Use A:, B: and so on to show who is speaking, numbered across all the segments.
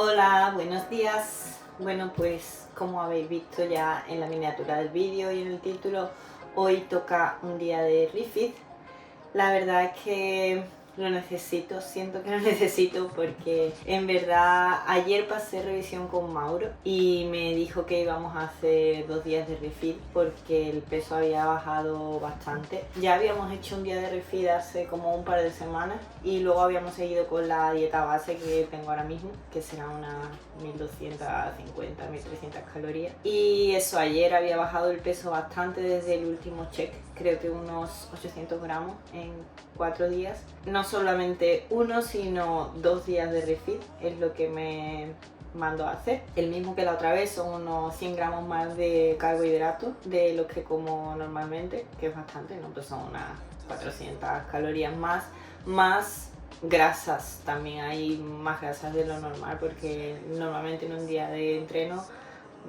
A: Hola, buenos días. Bueno, pues como habéis visto ya en la miniatura del vídeo y en el título, hoy toca un día de refit. La verdad es que lo necesito, siento que lo necesito porque en verdad ayer pasé revisión con Mauro y me dijo que íbamos a hacer 2 días de refit porque el peso había bajado bastante. Ya habíamos hecho un día de refit hace como un par de semanas y luego habíamos seguido con la dieta base que tengo ahora mismo, que será unas 1250, 1300 calorías. Y eso, ayer había bajado el peso bastante desde el último check, creo que unos 800 gramos en 4 días. No solamente uno, sino 2 días de refit es lo que me mando a hacer. El mismo que la otra vez, son unos 100 gramos más de carbohidratos de los que como normalmente, que es bastante, ¿no? Pues son unas 400 calorías más grasas. También hay más grasas de lo normal porque normalmente en un día de entreno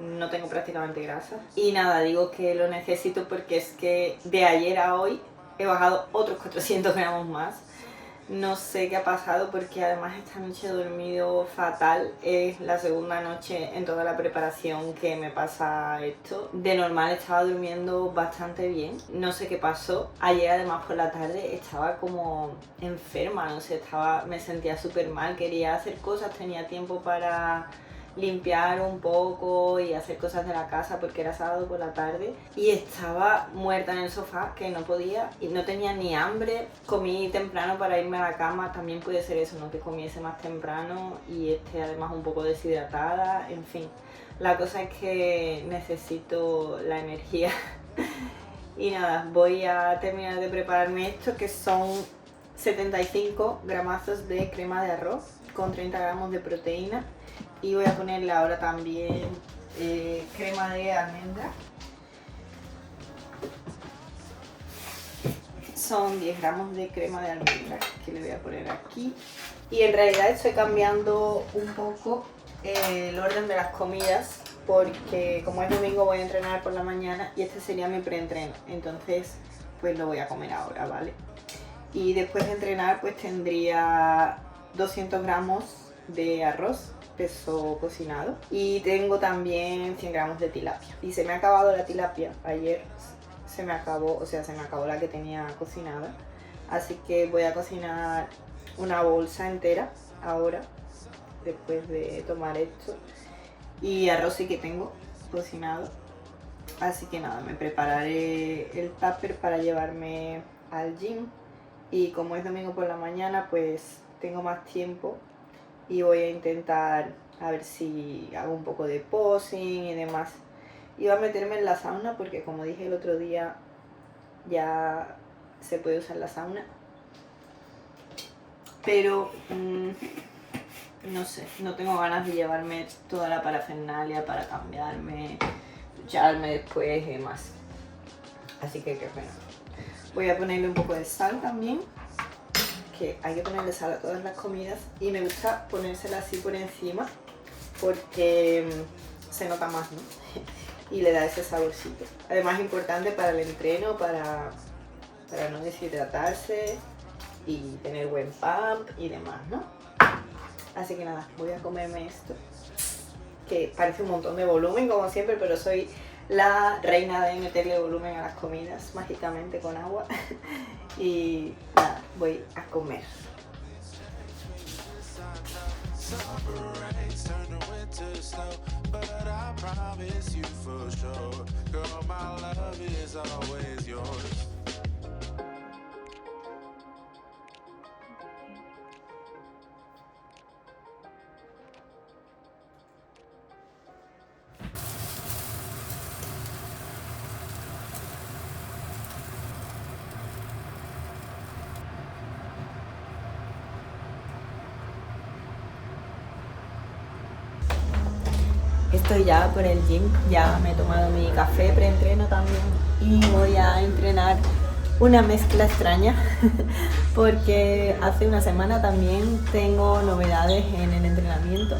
A: no tengo prácticamente grasa. Y nada, digo que lo necesito porque es que de ayer a hoy he bajado otros 400 gramos más. No sé qué ha pasado porque además esta noche he dormido fatal. Es la segunda noche en toda la preparación que me pasa esto. De normal estaba durmiendo bastante bien. No sé qué pasó. Ayer además por la tarde estaba como enferma, no sé, me sentía súper mal. Quería hacer cosas, tenía tiempo para limpiar un poco y hacer cosas de la casa porque era sábado por la tarde y estaba muerta en el sofá, que no podía y no tenía ni hambre. Comí temprano para irme a la cama, también puede ser eso, ¿no? Que comiese más temprano y esté además un poco deshidratada, en fin. La cosa es que necesito la energía. Y nada, voy a terminar de prepararme esto, que son 75 gramazos de crema de arroz con 30 gramos de proteína. Y voy a ponerle ahora también crema de almendra. Son 10 gramos de crema de almendra que le voy a poner aquí. Y en realidad estoy cambiando un poco el orden de las comidas porque como es domingo voy a entrenar por la mañana y este sería mi preentreno. Entonces pues lo voy a comer ahora, ¿vale? Y después de entrenar pues tendría 200 gramos de arroz, peso cocinado, y tengo también 100 gramos de tilapia. Y se me ha acabado la tilapia, ayer se me acabó, o sea, se me acabó la que tenía cocinada, así que voy a cocinar una bolsa entera ahora, después de tomar esto. Y arroz sí que tengo cocinado, así que nada, me prepararé el tupper para llevarme al gym. Y como es domingo por la mañana, pues tengo más tiempo y voy a intentar a ver si hago un poco de posing y demás. Iba a meterme en la sauna porque como dije el otro día ya se puede usar la sauna, pero no sé, no tengo ganas de llevarme toda la parafernalia para cambiarme, ducharme después y demás, así que qué pena. Voy a ponerle un poco de sal también, que hay que ponerle sal a todas las comidas y me gusta ponérsela así por encima porque se nota más, ¿no? Y le da ese saborcito. Además es importante para el entreno, para no deshidratarse y tener buen pump y demás, ¿no? Así que nada, voy a comerme esto, que parece un montón de volumen como siempre, pero soy la reina de meterle volumen a las comidas mágicamente con agua. Y nada, voy a comer. Estoy ya por el gym, ya me he tomado mi café preentreno también y voy a entrenar una mezcla extraña porque hace una semana también tengo novedades en el entrenamiento.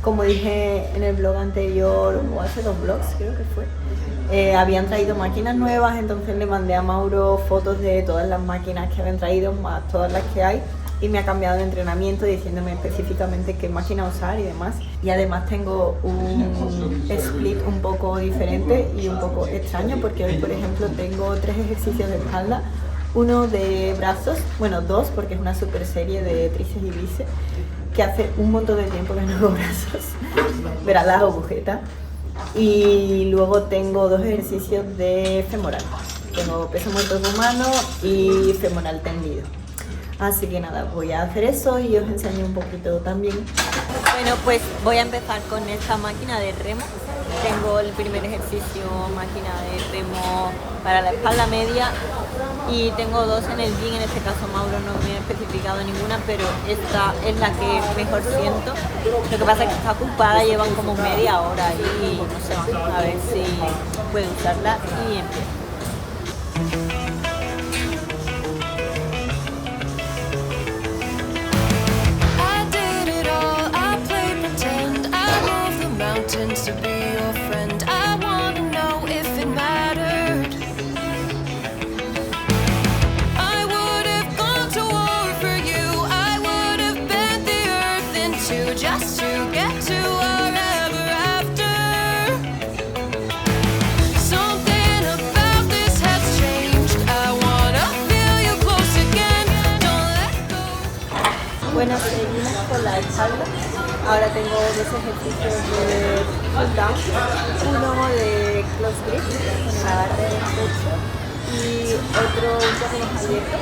A: Como dije en el blog anterior, o hace 2 blogs creo que fue, habían traído máquinas nuevas, entonces le mandé a Mauro fotos de todas las máquinas que habían traído, más todas las que hay. y me ha cambiado de entrenamiento diciéndome específicamente qué máquina usar y demás. Y además tengo un split un poco diferente y un poco extraño, porque hoy, por ejemplo, tengo 3 ejercicios de espalda, uno de brazos, bueno, 2 porque es una super serie de tríceps y bíceps, que hace un montón de tiempo que no hago brazos, verás las agujetas. Y luego tengo 2 ejercicios de femoral. Tengo peso muerto rumano y femoral tendido. Así que nada, voy a hacer eso y os enseño un poquito también. Bueno, pues voy a empezar con esta máquina de remo. Tengo el primer ejercicio, máquina de remo para la espalda media, y tengo 2 en el gym. En este caso Mauro no me ha especificado ninguna, pero esta es la que mejor siento. Lo que pasa es que está ocupada, llevan como media hora y no sé, a ver si puedo usarla y empiezo.
B: To be your friend, I wanna know if it mattered. I would have gone to war for you. I would have bent the earth in two just to get to our ever after. Something about this has changed. I wanna feel you close again. Don't let go.
A: Bueno, seguimos con la espalda. Ahora tengo 2 ejercicios de pull down, uno de close grip con el agarre del pecho y otro un poco más abierto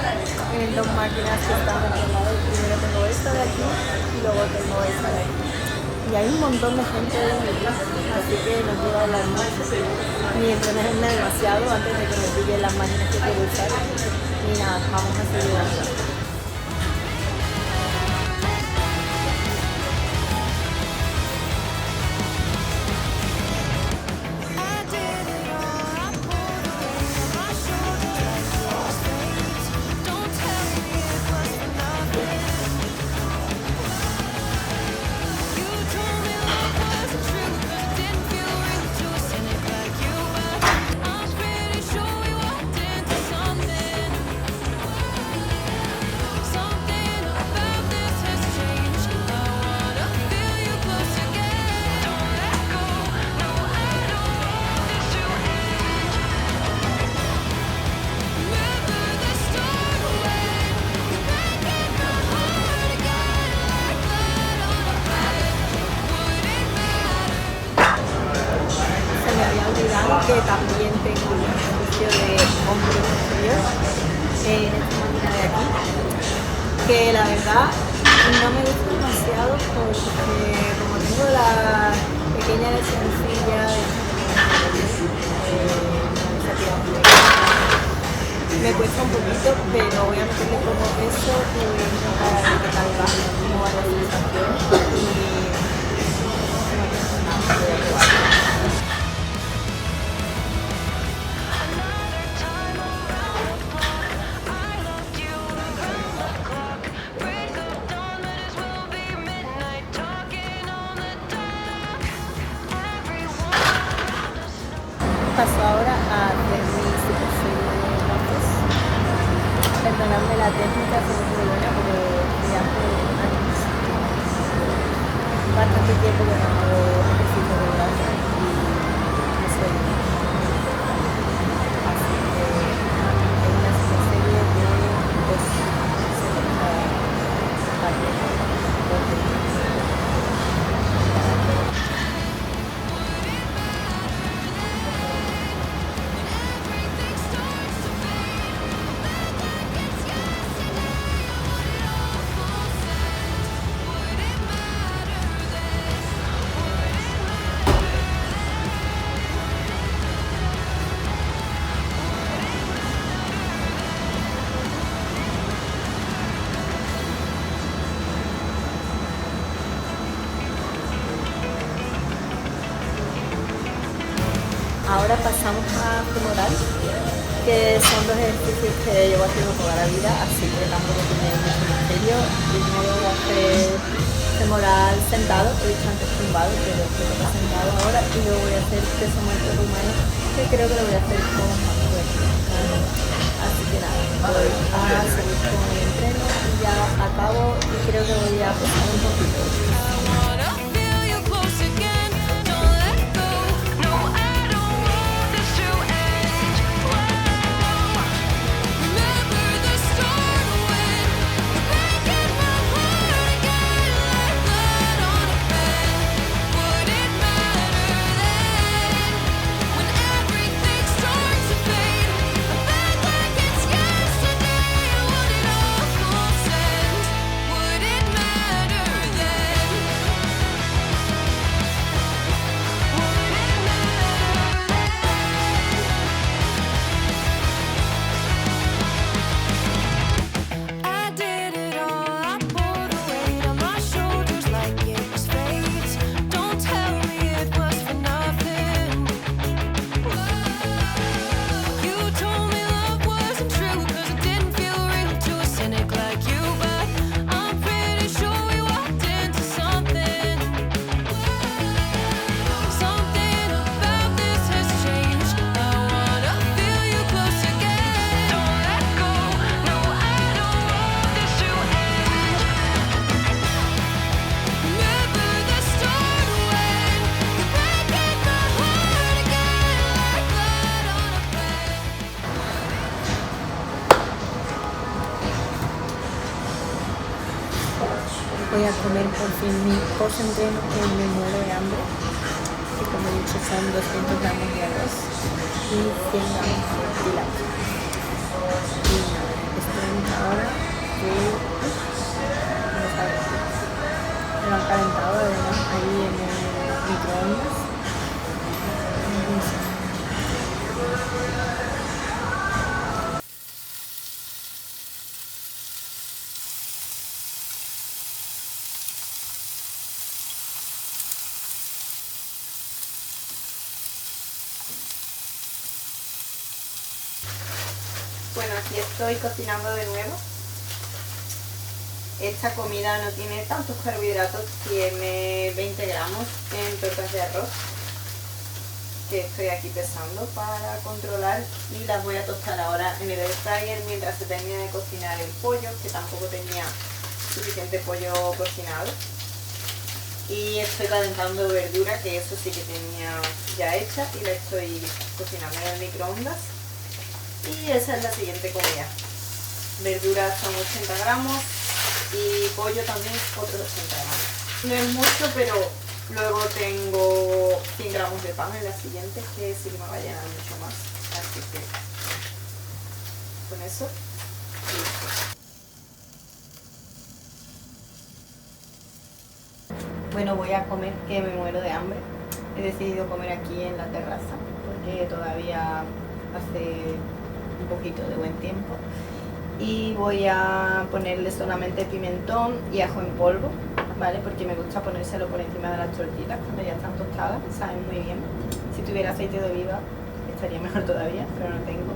A: en 2 máquinas que están en el lado. Primero tengo esta de aquí y luego tengo esta de aquí. Y hay un montón de gente en el club, así que no quiero hablar mucho ni entrenarme demasiado antes de que me pillen las máquinas que quiero usar. Y nada, vamos a seguir dando. Que también tengo un ejercicio de hombro superior en esta máquina de aquí, que la verdad no me gusta demasiado porque como tengo la pequeña lesioncilla me cuesta un poquito, pero voy a meterle como eso y voy a intentar a ver qué tal va, cómo va la sensación y paso ahora a hacer mi super serie de brazos. Perdonadme la técnica, que no es muy buena, pero ya hace años, bastante tiempo que no hago ejercicio de brazos y no sé. Así que es una super serie de 2 series cada parte. Ahora pasamos a femoral, que son 2 ejercicios que llevo haciendo toda la vida, así que tampoco tiene mucho misterio. Primero voy a hacer femoral sentado, he dicho antes tumbado, pero estoy sentado ahora, y luego voy a hacer peso muerto rumano, que creo que lo voy a hacer con más fuerza. Así que nada, voy a seguir con el entreno y ya acabo para posar un poquito.
B: wanna feel you close again. Don't let go. No, I don't want this to end. Whoa. Remember the start when you're breaking my heart again like blood on a pen. Would it matter then when everything starts to fade? I felt like it's yesterday. Would it almost end? Would it matter then? I did it all, I pulled the weight on my shoulders like it was fate. Don't tell me it was for nothing. You told me love wasn't true, 'cause it didn't feel real to a cynic like you. But I'm pretty sure we walked into something. Something about this has changed. I wanna feel you close again. Don't let go. No, I don't want this to end. Remember the start when you're breaking my heart again like blood on a pen.
A: Voy a comer por fin mi post-entreno que me muero de hambre. Que como he dicho son 200 gramos de arroz y 100 gramos de tilapia. Y nada, estoy en esta hora que no sabe, me lo han calentado además ahí en el microondas. Bueno, aquí estoy cocinando de nuevo. Esta comida no tiene tantos carbohidratos, tiene 20 gramos en tortas de arroz que estoy aquí pesando para controlar, y las voy a tostar ahora en el air fryer mientras se termina de cocinar el pollo, que tampoco tenía suficiente pollo cocinado. Y estoy calentando verdura, que eso sí que tenía ya hecha, y la estoy cocinando en el microondas. Y esa es la siguiente comida. Verduras son 80 gramos y pollo también otros 80 gramos. No es mucho, pero luego tengo 100 gramos de pan en la siguiente, que sí que me va a llenar mucho más. Así que con eso, listo. Bueno, voy a comer, que me muero de hambre. He decidido comer aquí en la terraza porque todavía hace un poquito de buen tiempo. Y voy a ponerle solamente pimentón y ajo en polvo, ¿vale? Porque me gusta ponérselo por encima de las tortitas cuando ya están tostadas, saben muy bien. Si tuviera aceite de oliva estaría mejor todavía, pero no tengo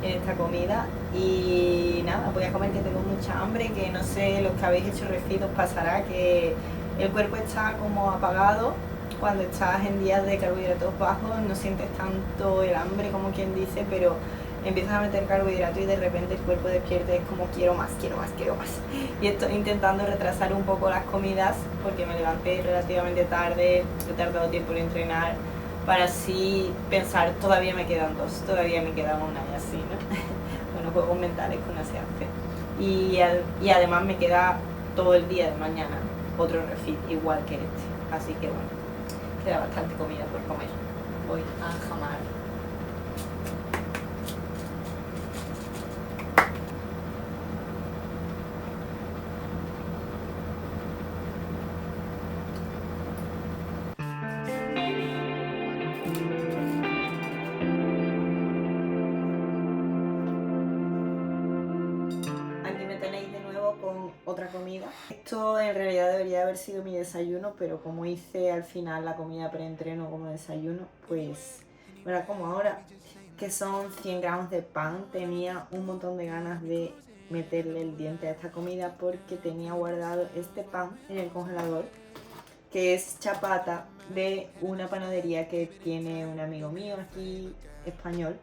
A: en esta comida. Y nada, voy a comer, que tengo mucha hambre, que no sé, los que habéis hecho refit os pasará que el cuerpo está como apagado. Cuando estás en días de carbohidratos bajos no sientes tanto el hambre, como quien dice, pero empiezas a meter carbohidratos y de repente el cuerpo despierta y es como quiero más, quiero más, quiero más. Y estoy intentando retrasar un poco las comidas porque me levanté relativamente tarde, he tardado tiempo en entrenar, para así pensar, todavía me quedan dos, todavía me queda una, y así, ¿no? Bueno, juegos mentales que uno se hace. Y además me queda todo el día de mañana otro refit igual que este, así que bueno, queda bastante comida por comer. Voy a jamar. Aquí me tenéis de nuevo con otra comida. Esto en realidad debería haber sido mi desayuno, pero como hice al final la comida preentreno como desayuno, pues verá como ahora, que son 100 gramos de pan. Tenía un montón de ganas de meterle el diente a esta comida porque tenía guardado este pan en el congelador, que es chapata de una panadería que tiene un amigo mío aquí, español,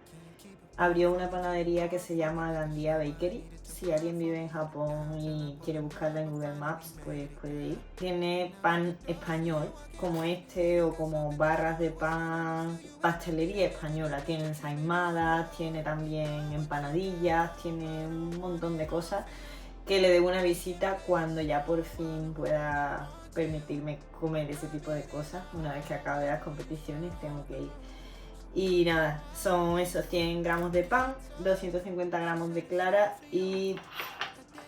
A: abrió una panadería que se llama Gandia Bakery. Si alguien vive en Japón y quiere buscarla en Google Maps, pues puede ir. Tiene pan español, como este, o como barras de pan, pastelería española. Tiene ensaimadas, tiene también empanadillas, tiene un montón de cosas que le debo una visita cuando ya por fin pueda permitirme comer ese tipo de cosas. Una vez que acabe las competiciones tengo que ir. Y nada, son esos 100 gramos de pan, 250 gramos de clara y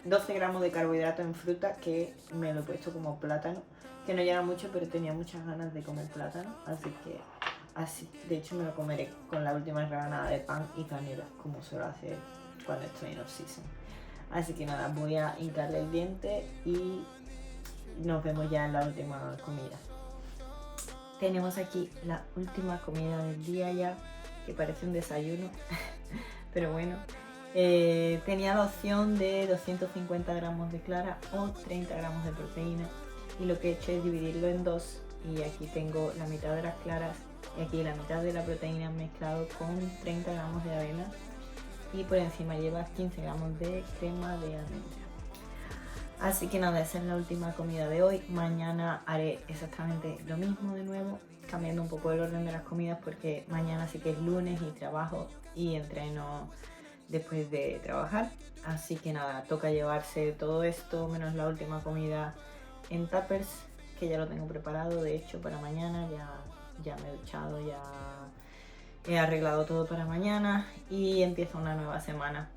A: 12 gramos de carbohidrato en fruta, que me lo he puesto como plátano, que no llega mucho, pero tenía muchas ganas de comer plátano, así que así. De hecho me lo comeré con la última rebanada de pan y canela, como suelo hacer cuando estoy en off-season. Así que nada, voy a hincarle el diente y nos vemos ya en la última comida. Tenemos aquí la última comida del día ya, que parece un desayuno, pero bueno. Tenía la opción de 250 gramos de clara o 30 gramos de proteína, y lo que he hecho es dividirlo en dos, y aquí tengo la mitad de las claras y aquí la mitad de la proteína mezclado con 30 gramos de avena, y por encima lleva 15 gramos de crema de almendra. Así que nada, esa es la última comida de hoy. Mañana haré exactamente lo mismo de nuevo, cambiando un poco el orden de las comidas, porque mañana sí que es lunes y trabajo y entreno después de trabajar. Así que nada, toca llevarse todo esto menos la última comida en tuppers, que ya lo tengo preparado de hecho para mañana. Ya me he duchado, ya he arreglado todo para mañana y empieza una nueva semana.